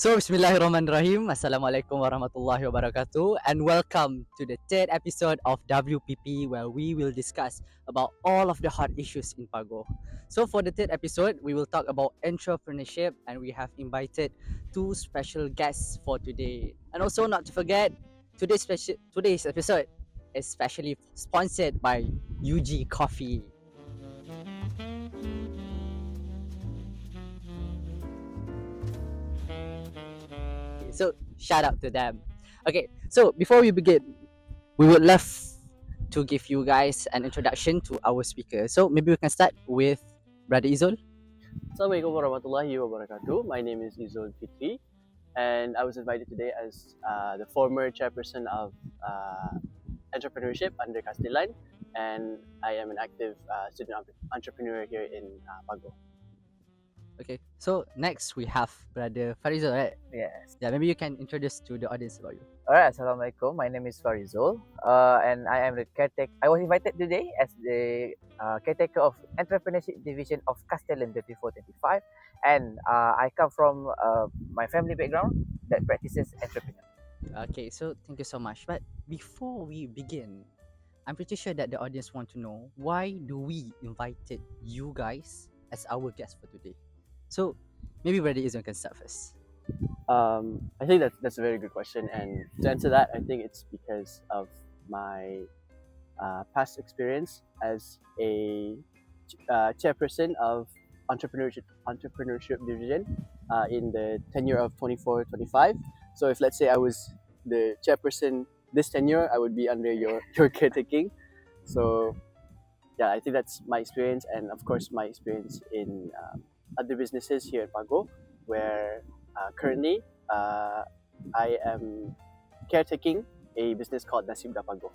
So, Bismillahirrahmanirrahim. Assalamualaikum warahmatullahi wabarakatuh, and welcome to the third episode of WPP, where we will discuss about all of the hot issues in Pagoh. So, for the third episode, we will talk about entrepreneurship, and we have invited two special guests for today. And also, not to forget, today's episode is specially sponsored by UG Coffee. So shout out to them. Okay, so before we begin, we would love to give you guys an introduction to our speaker. So maybe we can start with Brother Izzul. Assalamualaikum warahmatullahi wabarakatuh. My name is Izzul and Br, and I was invited today as the former chairperson of Entrepreneurship under Castellan, and I am an active student entrepreneur here in Pagoh. Okay, so next we have Brother Farizol, right? Yes. Yeah, maybe you can introduce to the audience about you. Alright, Assalamualaikum. My name is Farizol, and I am the caretaker. I was invited today as the caretaker of Entrepreneurship Division of Castellan 2425, and I come from my family background that practices entrepreneur. Okay, so thank you so much. But before we begin, I'm pretty sure that the audience want to know why do we invited you guys as our guests for today. So maybe Brother Izzul can start first. I think that's a very good question, and to answer that, I think it's because of my past experience as a chairperson of entrepreneurship division in the tenure of 24-25. So if let's say I was the chairperson this tenure, I would be under your caretaking. So yeah, I think that's my experience, and of course my experience in other businesses here at Pagoh, where currently I am caretaking a business called Nasib Pagoh.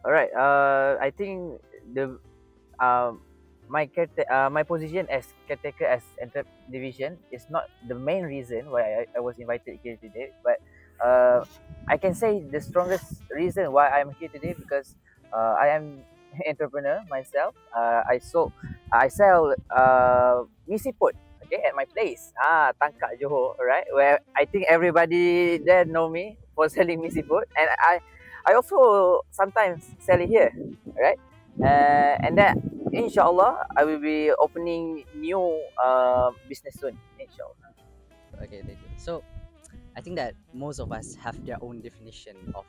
Alright, I think the my position as caretaker as division is not the main reason why I was invited here today, but I can say the strongest reason why I'm here today because I am entrepreneur myself. I sell misi put, okay, at my place, Tangkak Johor, right, where I think everybody there know me for selling misi put, and I also sometimes sell it here, right, and then inshallah I will be opening new business soon, inshallah. Okay, thank you. So I think that most of us have their own definition of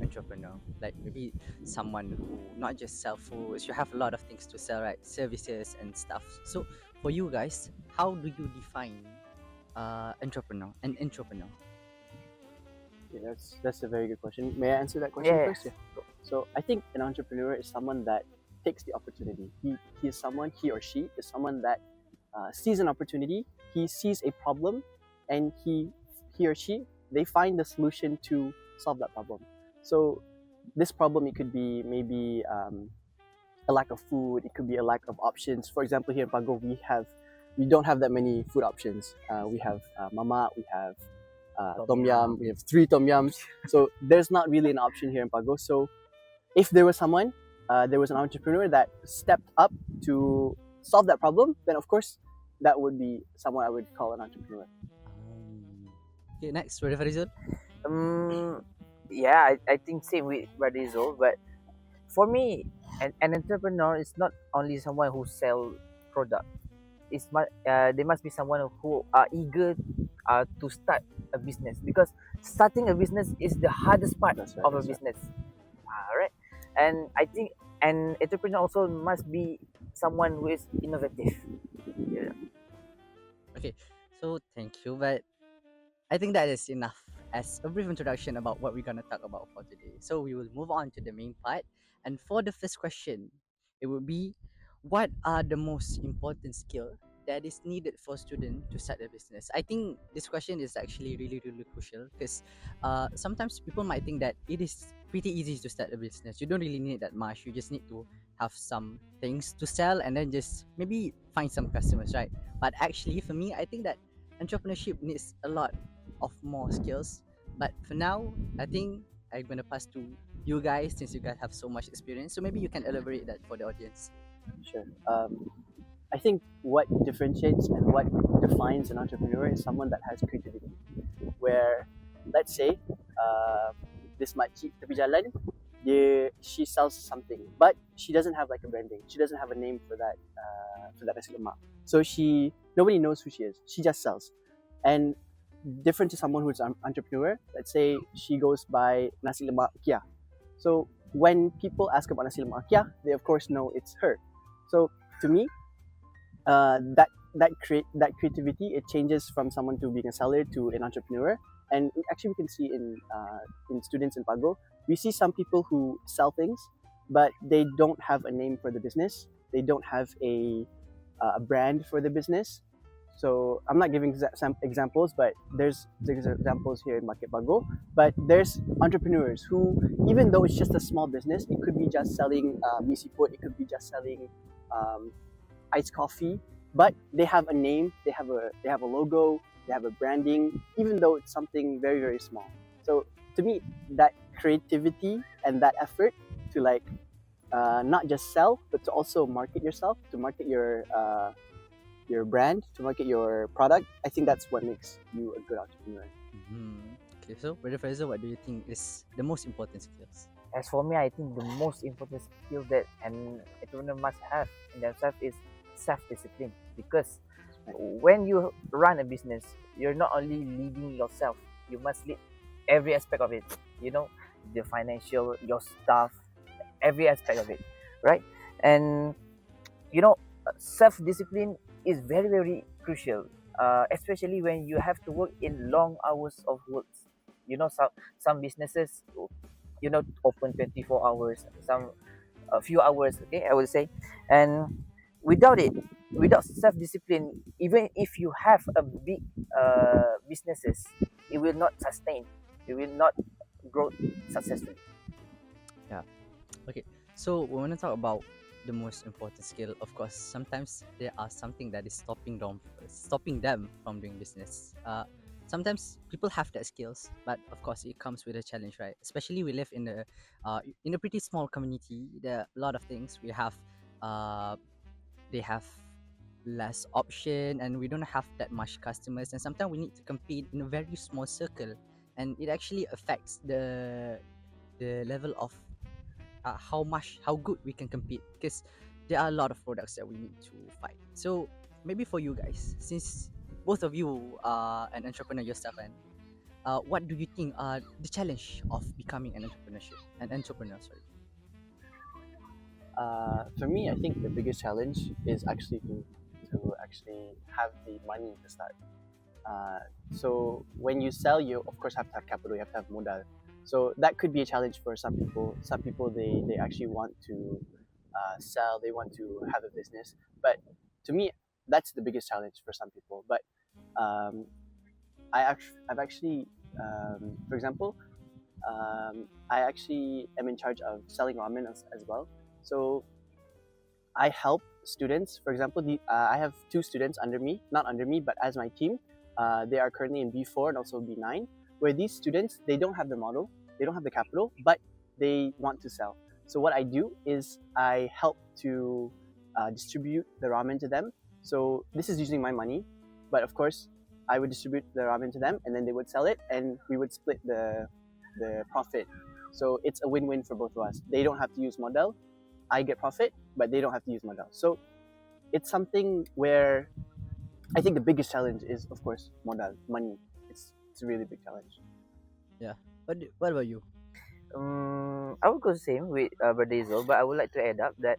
entrepreneur. Like maybe someone who not just sell foods, you have a lot of things to sell, right? Services and stuff. So for you guys, how do you define entrepreneur? Yeah, that's a very good question. May I answer that question Yes. first? Yeah. So I think an entrepreneur is someone that takes the opportunity. He or she is someone that sees an opportunity. He sees a problem, and he or she, they find the solution to solve that problem. So this problem, it could be maybe a lack of food. It could be a lack of options. For example, here in Pagoh, we don't have that many food options. We have mama, we have tom yum, we have 3 tom yums. So there's not really an option here in Pagoh. So if there was someone, there was an entrepreneur that stepped up to solve that problem, then of course that would be someone I would call an entrepreneur. Okay, next, Brother Farizul. Yeah, I think same with Farizol, but for me, an entrepreneur is not only someone who sell product. There must be someone who are eager to start a business, because starting a business is the hardest part That's of a right. business. Right, and I think an entrepreneur also must be someone who is innovative. Yeah. Okay, so thank you, but I think that is enough as a brief introduction about what we're gonna talk about for today. So we will move on to the main part. And for the first question, it would be, what are the most important skill that is needed for student to start a business? I think this question is actually really crucial because sometimes people might think that it is pretty easy to start a business. You don't really need that much. You just need to have some things to sell and then just maybe find some customers, right? But actually, for me, I think that entrepreneurship needs a lot of more skills. But for now, I think I'm gonna pass to you guys since you guys have so much experience. So maybe you can elaborate that for the audience. Sure. I think what differentiates and what defines an entrepreneur is someone that has creativity. Where, let's say, this makcik tepi jalan, she sells something, but she doesn't have like a branding. She doesn't have a name for that nasi lemak. So nobody knows who she is. She just sells, and different to someone who's an entrepreneur. Let's say she goes by nasi lemak Kia. So when people ask about nasi lemak Kia, they of course know it's her. So to me, that creativity, it changes from someone to being a seller to an entrepreneur. And actually, we can see in students in Pagoh, we see some people who sell things, but they don't have a name for the business. They don't have a brand for the business. So I'm not giving some examples, but there's examples here in Market Pagoh. But there's entrepreneurs who, even though it's just a small business, it could be just selling misi food, it could be just selling iced coffee, but they have a name, they have a logo, they have a branding, even though it's something very, very small. So to me, that creativity and that effort to not just sell, but to also market yourself, to market your brand, to market your product, I think that's what makes you a good entrepreneur. Okay, so Brother Farizol, what do you think is the most important skills? As for me, I think the most important skill that an entrepreneur must have in themselves is self-discipline. Because when you run a business, you're not only leading yourself, you must lead every aspect of it. You know, the financial, your staff, every aspect of it, right? And you know, self-discipline is very, very crucial, especially when you have to work in long hours of work. You know, some businesses, you know, open 24 hours, some a few hours, okay, I would say. And without it, without self-discipline, even if you have a big businesses, it will not sustain, it will not grow successfully. Okay, so we want to talk about the most important skill. Of course, sometimes there are something that is stopping them from doing business. Sometimes people have that skills, but of course it comes with a challenge, right? Especially we live in a pretty small community. There are a lot of things we have. They have less option, and we don't have that much customers. And sometimes we need to compete in a very small circle, and it actually affects the level of how good we can compete, because there are a lot of products that we need to fight. So maybe for you guys, since both of you are an entrepreneur yourself, and what do you think are the challenge of becoming an entrepreneur? Sorry. For me, I think the biggest challenge is actually to actually have the money to start. So when you sell, you of course have to have capital, you have to have modal. So that could be a challenge for some people. Some people they actually want to sell, they want to have a business. But to me, that's the biggest challenge for some people. But I've actually, for example, I actually am in charge of selling ramen as well. So I help students. For example, I have 2 students under me, not under me, but as my team. They are currently in B4 and also B9, where these students, they don't have the model, they don't have the capital, but they want to sell. So what I do is I help to distribute the ramen to them. So this is using my money, but of course, I would distribute the ramen to them, and then they would sell it, and we would split the profit. So it's a win-win for both of us. They don't have to use model, I get profit, but they don't have to use model. So it's something where I think the biggest challenge is, of course, modal, money. It's a really big challenge. What about you? I would go the same with Brother Izzul, but I would like to add up that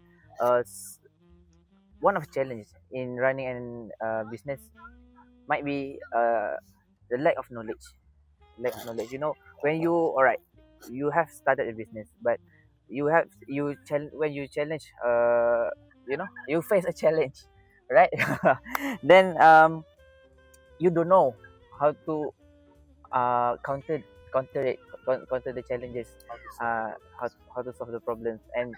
one of the challenges in running an business might be the lack of knowledge. You know, when you have started a business, but when you challenge, you know, you face a challenge, right? Then you don't know how to counter the challenges, how to solve the problems. And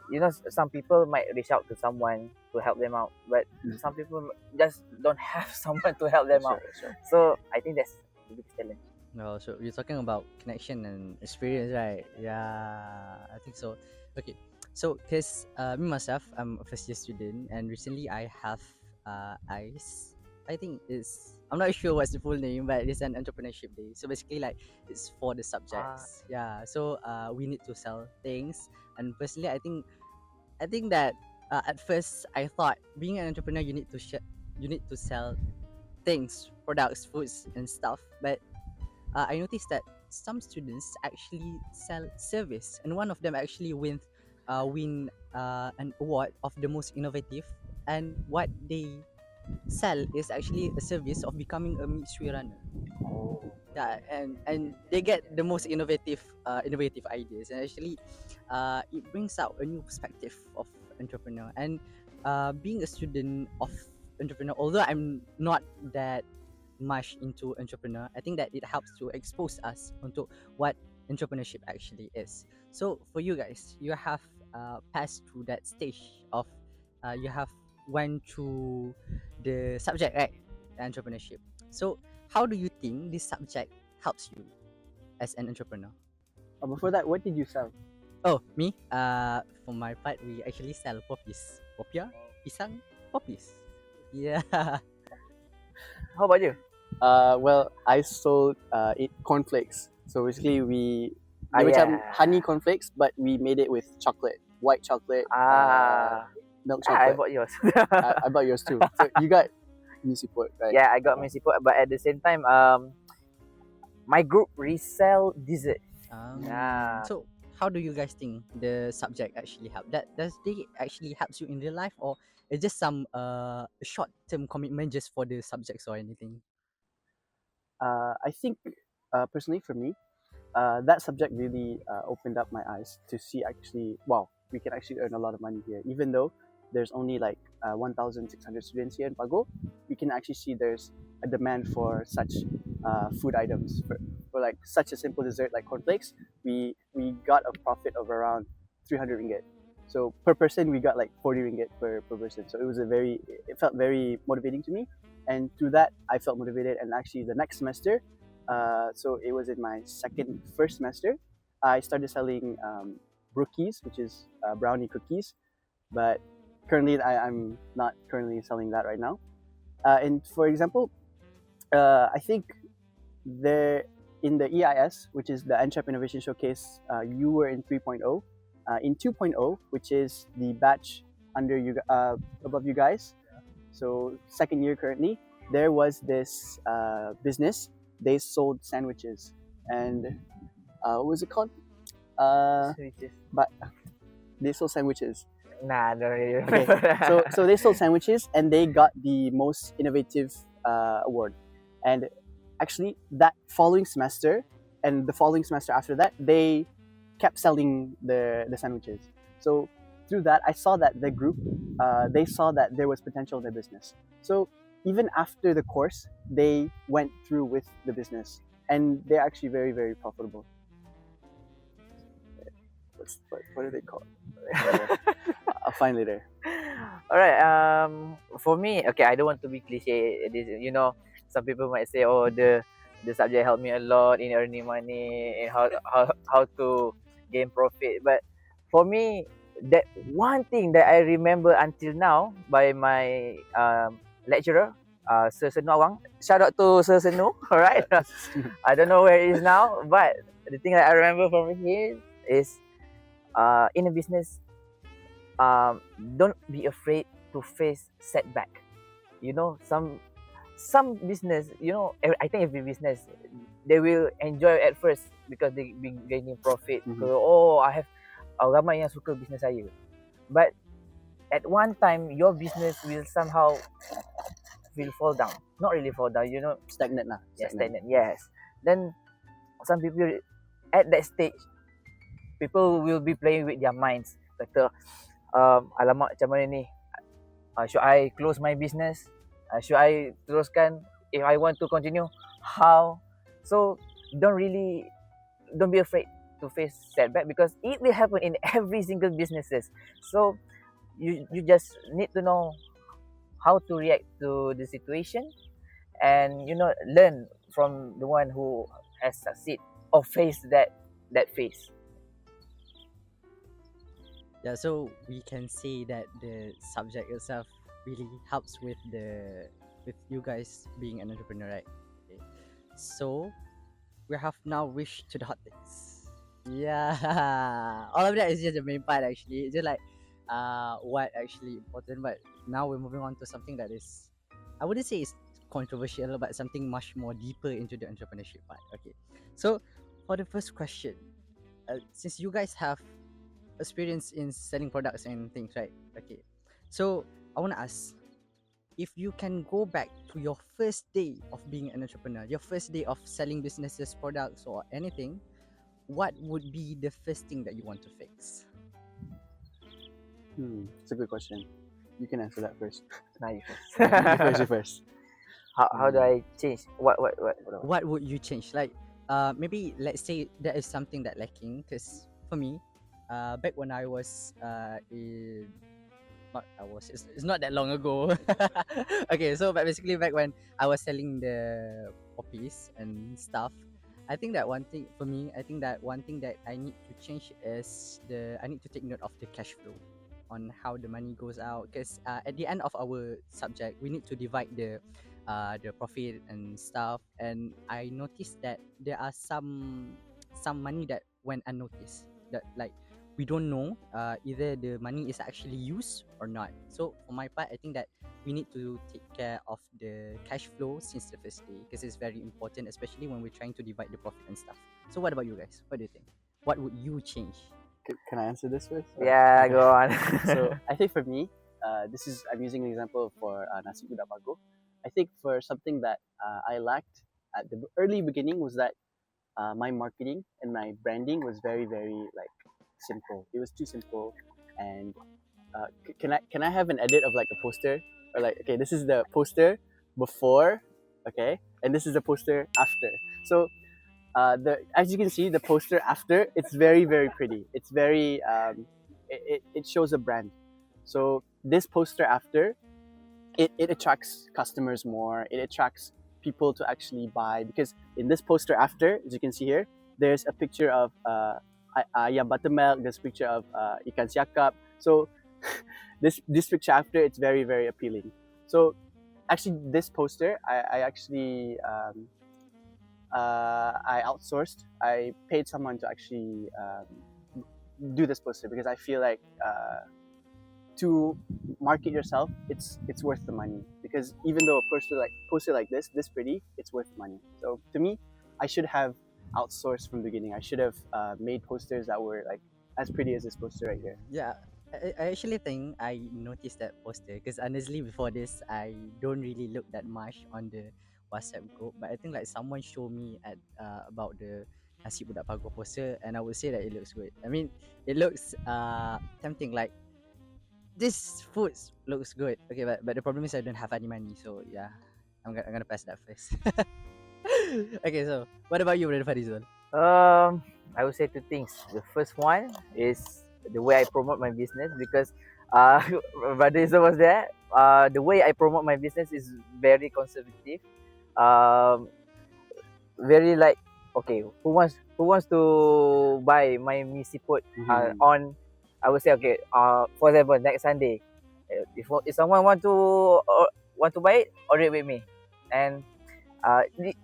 you know, some people might reach out to someone to help them out, but some people just don't have someone to help them out. Sure. So I think that's the biggest challenge. No, so you're talking about connection and experience, right? Yeah, I think so. Okay, So, because me myself, I'm a first year student, and recently I have ICE. I think it's, I'm not sure what's the full name, but it's an entrepreneurship day. So basically, like, it's for the Ah, subjects. Yeah. So we need to sell things, and personally, I think that at first I thought being an entrepreneur you need to sell things, products, foods, and stuff. But I noticed that some students actually sell service, and one of them actually win an award of the most innovative. And what they sell is actually a service of becoming a mystery runner. oh, Yeah, and they get the most innovative ideas, and actually it brings out a new perspective of entrepreneur. And being a student of entrepreneur, although I'm not that much into entrepreneur, I think that it helps to expose us onto what entrepreneurship actually is. So for you guys, you have passed through that stage of you have went through the subject, right? The entrepreneurship. So how do you think this subject helps you as an entrepreneur? Before that, what did you sell? Oh, me? For my part, we actually sell poppies. Popia? Pisang? Poppies. Yeah. how about you? Well, I sold cornflakes. So basically, Ah, they macam yeah. honey cornflakes, but we made it with chocolate, white chocolate, milk I chocolate. bought yours. I bought yours too. So you got me support, right? Yeah, I got my support, but at the same time, my group resell dessert. Yeah. So how do you guys think the subject actually help? That does they actually helps you in real life, or it's just some short term commitment just for the subjects or anything? I think personally for me, that subject really opened up my eyes to see actually, wow, we can actually earn a lot of money here. Even though there's only like 1,600 students here in Pagoh, we can actually see there's a demand for such food items. For like such a simple dessert like cornflakes, we got a profit of around 300 ringgit. So per person, we got like 40 ringgit per person. So it felt very motivating to me. And through that, I felt motivated. And actually, the next semester, so it was in my first semester. I started selling brookies, which is brownie cookies, but currently I'm not currently selling that right now. And for example, I think there in the EIS, which is the Entrep Innovation Showcase, you were in 3.0. In 2.0, which is the batch under you above you guys, so second year currently, there was this business. They sold sandwiches, and what was it called? Switches. But they sold sandwiches. Nah, don't really Okay, remember. so they sold sandwiches, and they got the most innovative award. And actually, that following semester, and the following semester after that, they kept selling the sandwiches. So through that, I saw that the group, they saw that there was potential in their business. So even after the course, they went through with the business, and they're actually very, very profitable. What are they called? I'll find later. All right. For me, okay, I don't want to be cliche. This, some people might say, "Oh, the subject helped me a lot in earning money and how to gain profit." But for me, that one thing that I remember until now by my lecturer, Sir Senu Awang. Shout out to Sir Senu. All right. I don't know where he is now, but the thing that I remember from him is, in a business, don't be afraid to face setback. Some business, I think every business, they will enjoy at first because they be gaining profit. Mhm. So, I have ramai yang suka business saya. But at one time, your business will somehow fall down. Not really fall down, Stagnant lah. stagnant. Yes. Then some people at that stage, people will be playing with their minds. Kata, alamak macam mana ni? Should I close my business? Should I teruskan? If I want to continue, how? So don't be afraid to face setback because it will happen in every single businesses. So you just need to know how to react to the situation and learn from the one who has succeed or faced that phase. Yeah, so we can say that the subject itself really helps with you guys being an entrepreneur, right? Okay. So we have now reached to the hot takes. Yeah, all of that is just the main part actually. It's just like what actually important, but now we're moving on to something that is, I wouldn't say it's controversial, but something much more deeper into the entrepreneurship part. Okay, so for the first question, since you guys have experience in selling products and things, right? Okay, so I want to ask, if you can go back to your first day of being an entrepreneur, your first day of selling businesses, products, or anything, what would be the first thing that you want to fix? It's a good question. You can answer that first. Nah, you You first. You first. first. How do I change? What? What would you change? Like, maybe let's say that is something that lacking. Because for me, back when I was in, not I was, it's not that long ago. Okay, so but basically back when I was selling the poppies and stuff, I think that one thing for me, I think that one thing that I need to change is I need to take note of the cash flow on how the money goes out, because at the end of our subject we need to divide the profit and stuff, and I noticed that there are some money that went unnoticed, that like we don't know either the money is actually used or not. So for my part, I think that we need to take care of the cash flow since the first day, because it's very important, especially when we're trying to divide the profit and stuff. So what about you guys? What do you think? What would you change? Can I answer this first? Yeah, Okay. go on. So I think for me, I'm using an example for nasi kuda pagoh. I think for something that I lacked at the early beginning was that my marketing and my branding was very like simple. It was too simple, and can I have an edit of like a poster, or like, okay, this is the poster before, okay, and this is the poster after. So the as you can see, the poster after, it's very pretty. It's very it shows a brand. So this poster after, it attracts customers more. It attracts people to actually buy, because in this poster after, as you can see here, there's a picture of ayam buttermilk. There's a picture of ikan siakap. So this picture after, it's very appealing. So actually, this poster, I actually I outsourced. I paid someone to actually do this poster, because I feel like to market yourself, it's worth the money, because even though a poster like this pretty, it's worth money. So to me, I should have outsourced from the beginning. I should have made posters that were like as pretty as this poster right here. Yeah, I actually think I noticed that poster, because honestly before this I don't really look that much on the WhatsApp group, but I think like someone showed me at about the nasi budak pagoh poster, and I would say that it looks good. I mean, it looks tempting, like this food looks good. Okay, but the problem is I don't have any money, so yeah, I'm gonna pass that first. Okay, so what about you, Brother Farizol? I would say two things. The first one is the way I promote my business, because Brother Izzul was there. The way I promote my business is very conservative. Um, very like, okay, who wants to buy my misi put on, I would say, okay, for example, next Sunday, if someone want to buy it, order it with me. And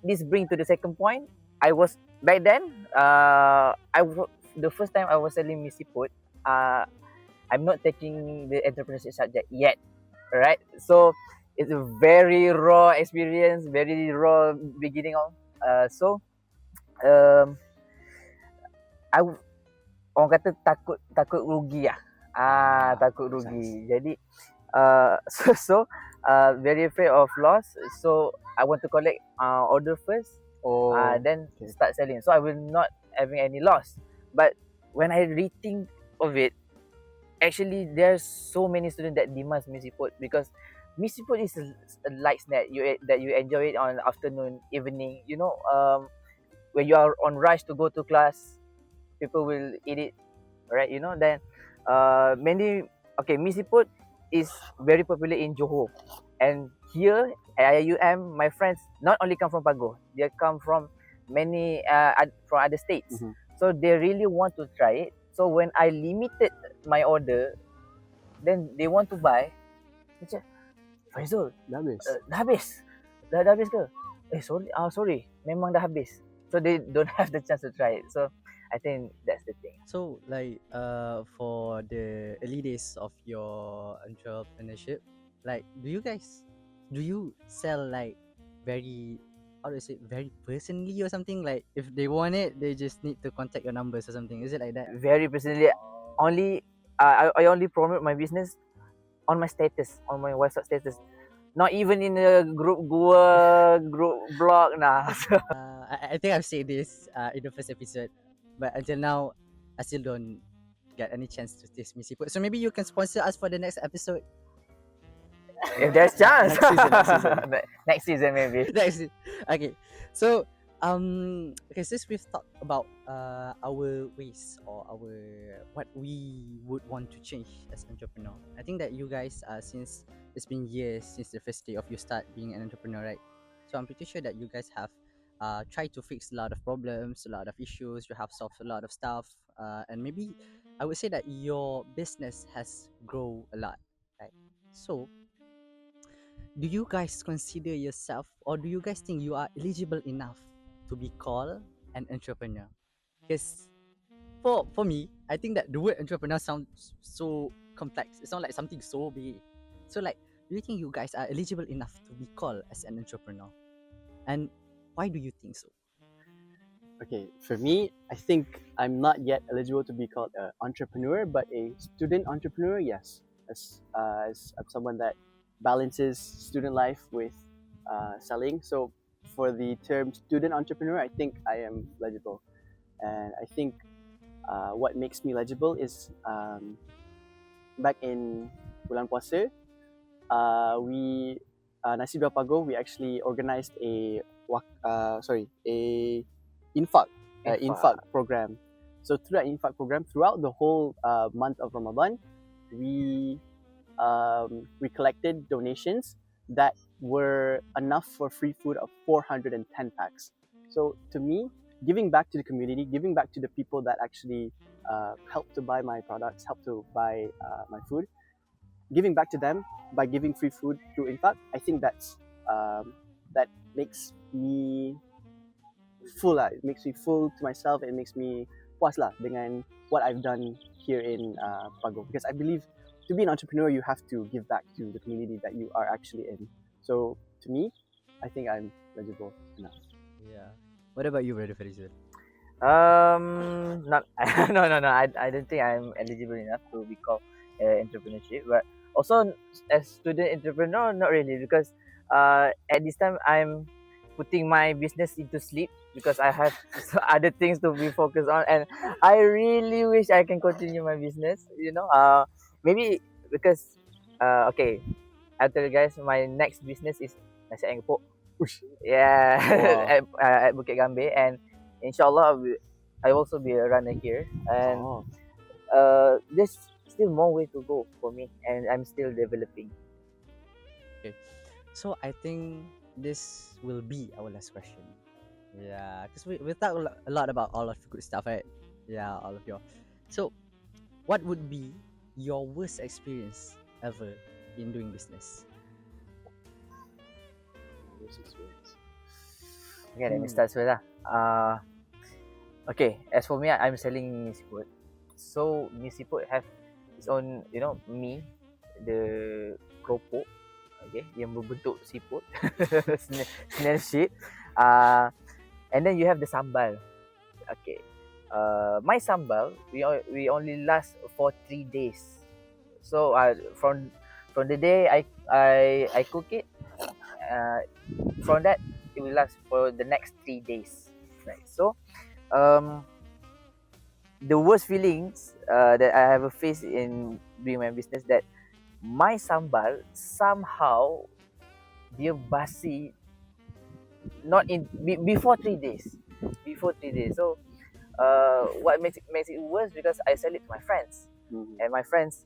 this bring to the second point. I was back then, the first time I was selling misi put, I'm not taking the entrepreneurship subject yet, right? So it's a very raw experience, very raw beginning of. So um, I orang kata takut rugi lah. Takut rugi. Jadi very afraid of loss. So I want to collect order first. Then start selling. So I will not having any loss. But when I rethink of it, actually there's so many students that demands music food, because music food is a light snack that you enjoy it on afternoon, evening. When you are on rush to go to class, people will eat it, right? Then many, okay, music food is very popular in Johor, and here at IUM, my friends not only come from Pagoh, they come from many from other states. So they really want to try it. So when I limited my order, then they want to buy. Macam, Farizol, Dah habis. dah habis. Dah habis ke? Sorry. Memang dah habis. So they don't have the chance to try it. So I think that's the thing. So like for the early days of your entrepreneurship, like do you sell like very, how do I say, very personally or something? Like if they want it, they just need to contact your numbers or something. Is it like that? Very personally, only I only promote my business on my status, on my WhatsApp status. Not even in a group blog nah. I think I've said this in the first episode, but until now, I still don't get any chance to taste Missy Put. So maybe you can sponsor us for the next episode. If there's chance. Next season. Next season maybe. Okay. So okay, since we've talked about our ways or our what we would want to change as entrepreneur, I think that you guys since it's been years since the first day of you start being an entrepreneur, right? So I'm pretty sure that you guys have tried to fix a lot of problems, a lot of issues, you have solved a lot of stuff, and maybe I would say that your business has grown a lot, right? So do you guys consider yourself, or do you guys think you are eligible enough to be called an entrepreneur? Because for me, I think that the word entrepreneur sounds so complex. It sounds like something so big. So like, do you think you guys are eligible enough to be called as an entrepreneur? And why do you think so? Okay, for me, I think I'm not yet eligible to be called an entrepreneur, but a student entrepreneur, yes. As I'm someone that balances student life with selling. So for the term student entrepreneur, I think I am legible. And I think what makes me legible is back in bulan puasa, we Poppin Pagoh, we actually organized a infaq program. So through that infaq program, throughout the whole month of Ramadan, we collected donations that were enough for free food of 410 packs. So to me, giving back to the community, giving back to the people that actually help to buy my products, help to buy my food, giving back to them by giving free food through infaq, I think that makes me full lah. It makes me full to myself. It makes me puas lah dengan what I've done here in Pagoh. Because I believe to be an entrepreneur, you have to give back to the community that you are actually in. So to me, I think I'm eligible enough. Yeah. What about you, brother Farizol? Not no. I don't think I'm eligible enough to be called entrepreneurship. But also as student entrepreneur, not really, because at this time I'm putting my business into sleep because I have other things to be focused on, and I really wish I can continue my business. Maybe because okay, I'll tell you guys, my next business is nasi ayam gepuk. Yeah. Wow. at Bukit Gambir, and inshallah I also be a runner here, and there's still more way to go for me, and I'm still developing. Okay. So I think this will be our last question. Yeah, because we talk a lot about all of the good stuff, right? Yeah, all of your. So, what would be your worst experience ever in doing business? Worst experience. Okay, let me start first lah. Okay, as for me, I'm selling siput. So siput have its own, mie, the keropok, okay, yang berbentuk siput, snail shape. And then you have the sambal. Okay. My sambal, we only last for 3 days. So from the day I cook it, from that it will last for the next 3 days. Right. So the worst feelings that I have faced in doing my business, that my sambal somehow dia basi not in before 3 days. So what makes it worse, because I sell it to my friends, and my friends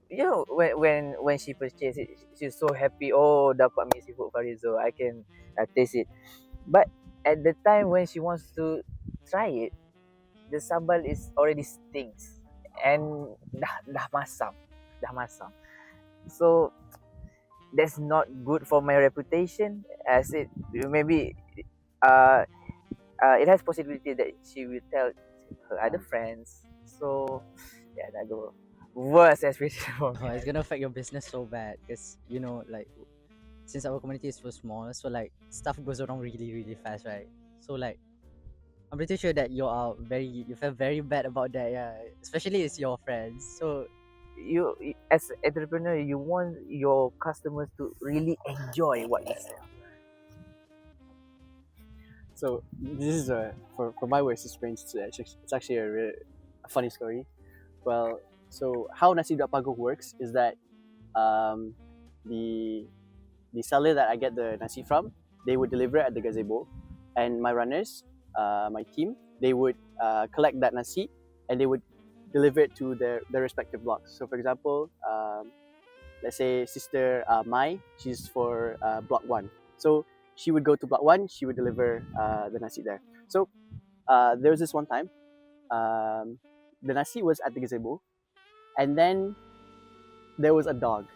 when she purchased it, she's so happy. Oh, dapat mi seafood Farizol, I can taste it. But at the time when she wants to try it, the sambal is already stinks, and dah masam. So that's not good for my reputation, as it maybe uh, it has possibility that she will tell her other friends. So yeah, that go worse especially for Oh, it's me. gonna affect your business so bad because you know, like, since our community is so small, so like stuff goes around really, really fast, right? So like, I'm pretty sure that you feel very bad about that, yeah. Especially it's your friends. So You as an entrepreneur, you want your customers to really enjoy what you sell. So this is for my worst experience. It's actually a funny story. Well, so how Nasi Pagoh works is that um, the seller that I get the nasi from, they would deliver it at the gazebo, and my runners, my team, they would collect that nasi and they would deliver it to their respective blocks. So, for example, let's say Sister Mai, she's for block 1. So she would go to block 1, she would deliver the nasi there. So there was this one time, the nasi was at the gazebo, and then there was a dog.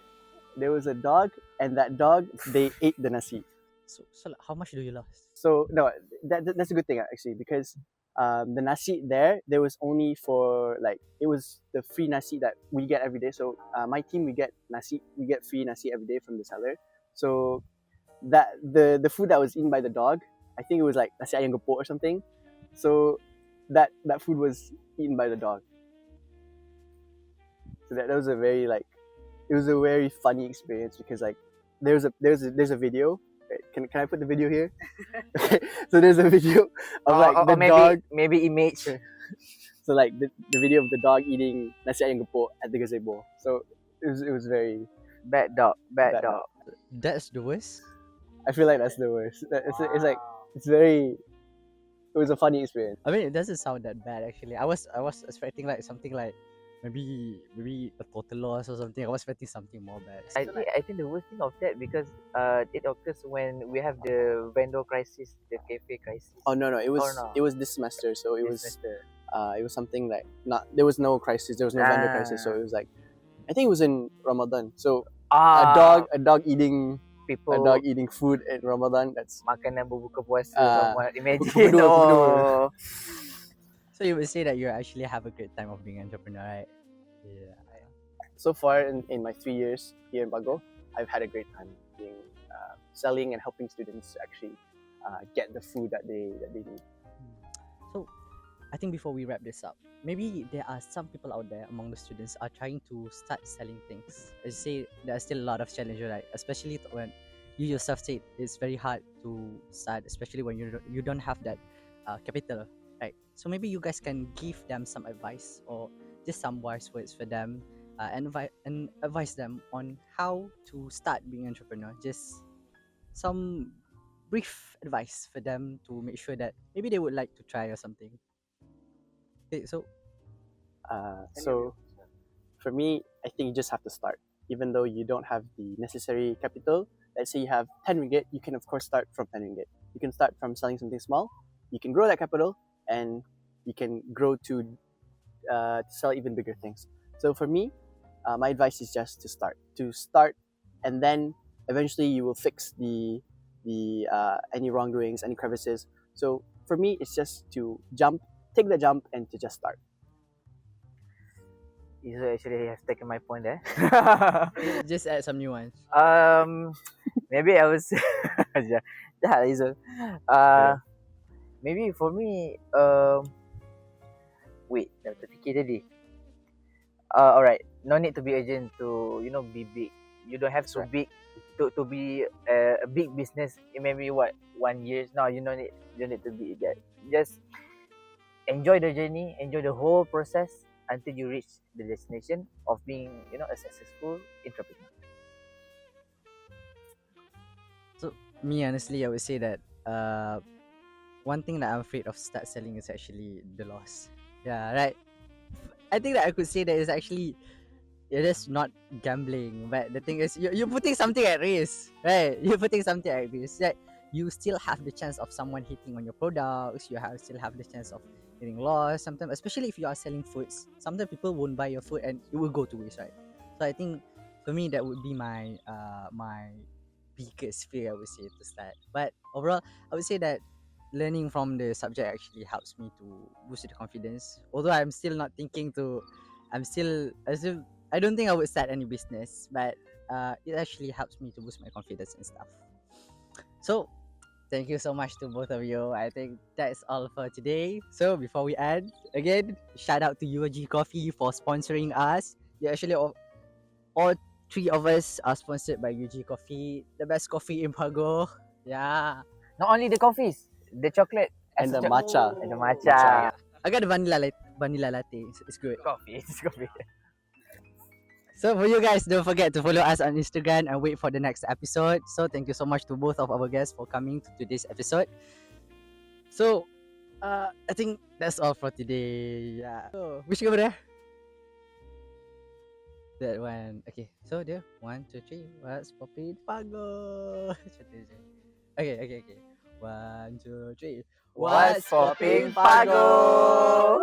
And that dog, they ate the nasi. so like, how much do you lose? So no, that's a good thing actually, because the nasi there was only for, like, it was the free nasi that we get every day. So my team, we get free nasi every day from the seller. So that the food that was eaten by the dog, I think it was like nasi ayam gepok or something. So that food was eaten by the dog. So that was a very, like, it was a very funny experience, because like there's a video. Can I put the video here? Okay, so there's a video of like the maybe, dog. maybe image. So like the video of the dog eating nasi ayam gepok at the gazebo. So it was very Bad dog. bad. That's the worst. I feel like that's the worst. It's like it was a funny experience. I mean, it doesn't sound that bad actually. I was expecting like something like maybe a total loss or something. I was expecting something more bad. I think the worst thing of that, because it occurs when we have the vendor crisis, the cafe crisis. Oh no, it was no? it was this semester. So it This was semester. it was something like, not, there was no crisis, there was no vendor crisis. So it was like, I think it was in Ramadan. So a dog eating people, a dog eating food in Ramadan. That's makanan berbuka puasa. Ah, Imagine. Pukul 2. So you would say that you actually have a great time of being an entrepreneur, right? Yeah. So far in my 3 years here in Pagoh, I've had a great time being selling and helping students to actually get the food that they need. So, I think before we wrap this up, maybe there are some people out there among the students are trying to start selling things. As you say, there are still a lot of challenges, right? Especially when you yourself said it's very hard to start, especially when you don't have that capital, right? So maybe you guys can give them some advice or just some wise words for them, and advise them on how to start being an entrepreneur. Just some brief advice for them to make sure that maybe they would like to try or something. Okay, so So for me, I think you just have to start. Even though you don't have the necessary capital, let's say you have 10 ringgit, you can of course start from 10 ringgit. You can start from selling something small. You can grow that capital, and you can grow to sell even bigger things. So for me, my advice is just to start, and then eventually you will fix the any wrongdoings, any crevices. So for me, it's just to take the jump, and to just start. Izzul actually has taken my point there. just add some nuance. Maybe I was yeah, Izzul. Maybe for me, wait, dah terfikir tadi. Alright, no need to be urgent to be big. You don't have to big to be a big business in maybe 1 year. No, you don't need to be that. Just enjoy the journey, enjoy the whole process until you reach the destination of being a successful entrepreneur. So me, honestly, I would say that one thing that I'm afraid of start selling is actually the loss. Yeah, right. I think that I could say that it's actually, it is not gambling, but the thing is you're putting something at risk, right? You're putting something at risk. That you still have the chance of someone hitting on your products. Still have the chance of getting lost sometimes, especially if you are selling foods. Sometimes people won't buy your food and it will go to waste, right? So I think for me that would be my biggest fear, I would say, to start. But overall, I would say that learning from the subject actually helps me to boost the confidence. Although I'm still not thinking to, I still I don't think I would start any business, but it actually helps me to boost my confidence and stuff. So thank you so much to both of you. I think that's all for today. So before we end, again, shout out to UG Coffee for sponsoring us. They actually all three of us are sponsored by UG Coffee, the best coffee in Pagoh. Yeah. Not only the coffees, the chocolate And the matcha. and the matcha. I got the vanilla latte. It's good. Coffee, it's coffee. So for you guys, don't forget to follow us on Instagram and wait for the next episode. So thank you so much to both of our guests for coming to today's episode. So I think that's all for today. Yeah. So which camera? That one. Okay. So there. 1, 2, 3. What's Poppin Pagoh? Okay. 1, 2, 3. What's Poppin Pagoh?